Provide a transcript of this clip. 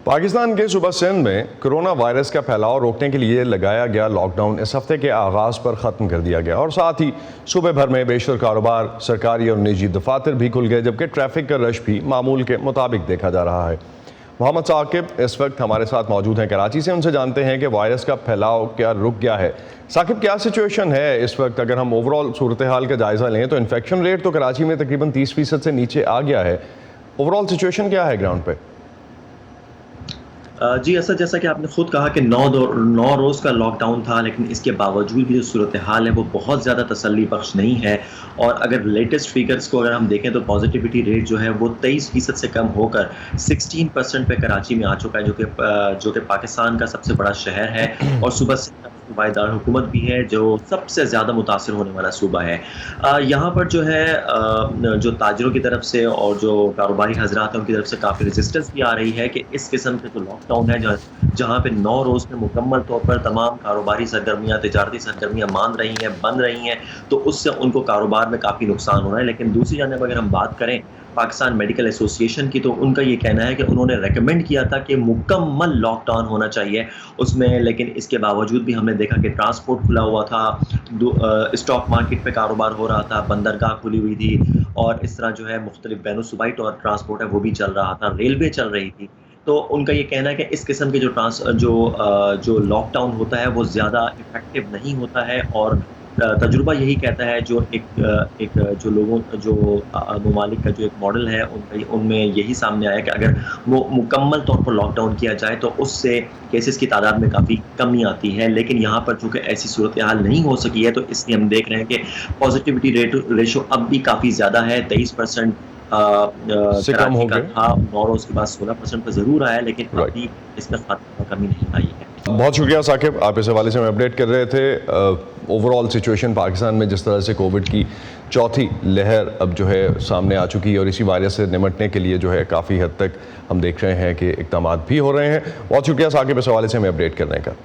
پاکستان کے صوبہ سندھ میں کرونا وائرس کا پھیلاؤ روکنے کے لیے لگایا گیا لاک ڈاؤن اس ہفتے کے آغاز پر ختم کر دیا گیا اور ساتھ ہی صوبے بھر میں بیشتر کاروبار سرکاری اور نجی دفاتر بھی کھل گئے، جبکہ ٹریفک کا رش بھی معمول کے مطابق دیکھا جا رہا ہے۔ محمد ثاقب اس وقت ہمارے ساتھ موجود ہیں کراچی سے، ان سے جانتے ہیں کہ وائرس کا پھیلاؤ کیا رک گیا ہے۔ ثاقب، کیا سچویشن ہے اس وقت؟ اگر ہم اوورآل صورتحال کا جائزہ لیں تو انفیکشن ریٹ تو کراچی میں تقریباً 30% سے نیچے آ گیا ہے۔ اوورآل سچویشن کیا ہے گراؤنڈ پہ؟ جی اسد، جیسا کہ آپ نے خود کہا کہ 9 روز کا لاک ڈاؤن تھا، لیکن اس کے باوجود بھی جو صورتحال ہے وہ بہت زیادہ تسلی بخش نہیں ہے۔ اور اگر لیٹسٹ فیگرز کو اگر ہم دیکھیں تو پازیٹیوٹی ریٹ جو ہے وہ 23% سے کم ہو کر 16% پہ کراچی میں آ چکا ہے، جو کہ پاکستان کا سب سے بڑا شہر ہے اور صوبہ صوبائی دارالحکومت بھی ہے، جو سب سے زیادہ متاثر ہونے والا صوبہ ہے۔ یہاں پر جو ہے جو تاجروں کی طرف سے اور جو کاروباری حضرات ہیں ان کی طرف سے کافی ریزسٹنس بھی آ رہی ہے کہ اس قسم کے جو لاک ڈاؤن ہے جہاں پہ 9 روز میں مکمل طور پر تمام کاروباری سرگرمیاں، تجارتی سرگرمیاں بند رہی ہیں، تو اس سے ان کو کاروبار میں کافی نقصان ہو رہا ہے۔ لیکن دوسری جانب اگر ہم بات کریں پاکستان میڈیکل ایسوسی ایشن کی، تو ان کا یہ کہنا ہے کہ انہوں نے ریکمینڈ کیا تھا کہ مکمل لاک ڈاؤن ہونا چاہیے اس میں، لیکن اس کے باوجود بھی ہم نے دیکھا کہ ٹرانسپورٹ کھلا ہوا تھا، اسٹاک مارکیٹ پہ کاروبار ہو رہا تھا، بندرگاہ کھلی ہوئی تھی، اور اس طرح جو ہے مختلف بین الصوبائی ٹرانسپورٹ ہے وہ بھی چل رہا تھا، ریلوے چل رہی تھی۔ تو ان کا یہ کہنا ہے کہ اس قسم کے جو لاک ڈاؤن ہوتا ہے وہ زیادہ افیکٹو نہیں ہوتا ہے، اور تجربہ یہی کہتا ہے، جو ممالک کا جو ایک ماڈل ہے ان میں یہی سامنے آیا کہ اگر وہ مکمل طور پر لاک ڈاؤن کیا جائے تو اس سے کیسز کی تعداد میں کافی کمی آتی ہے۔ لیکن یہاں پر چونکہ ایسی صورتحال نہیں ہو سکی ہے، تو اس لیے ہم دیکھ رہے ہیں کہ پازیٹیوٹی ریشو اب بھی کافی زیادہ ہے، 23% سے کم ہو گئے۔ 9 روز کے بعد 16% پہ ضرور آیا، لیکن ابھی اس میں کمی نہیں آئی ہے۔ بہت شکریہ ثاقب، آپ اس حوالے سے ہمیں اپڈیٹ کر رہے تھے۔ اوورآل سچویشن پاکستان میں جس طرح سے کووڈ کی چوتھی لہر اب جو ہے سامنے آ چکی اور اسی وائرس سے نمٹنے کے لیے جو ہے کافی حد تک ہم دیکھ رہے ہیں کہ اقدامات بھی ہو رہے ہیں۔ بہت شکریہ ثاقب اس حوالے سے ہمیں اپڈیٹ کرنے کا۔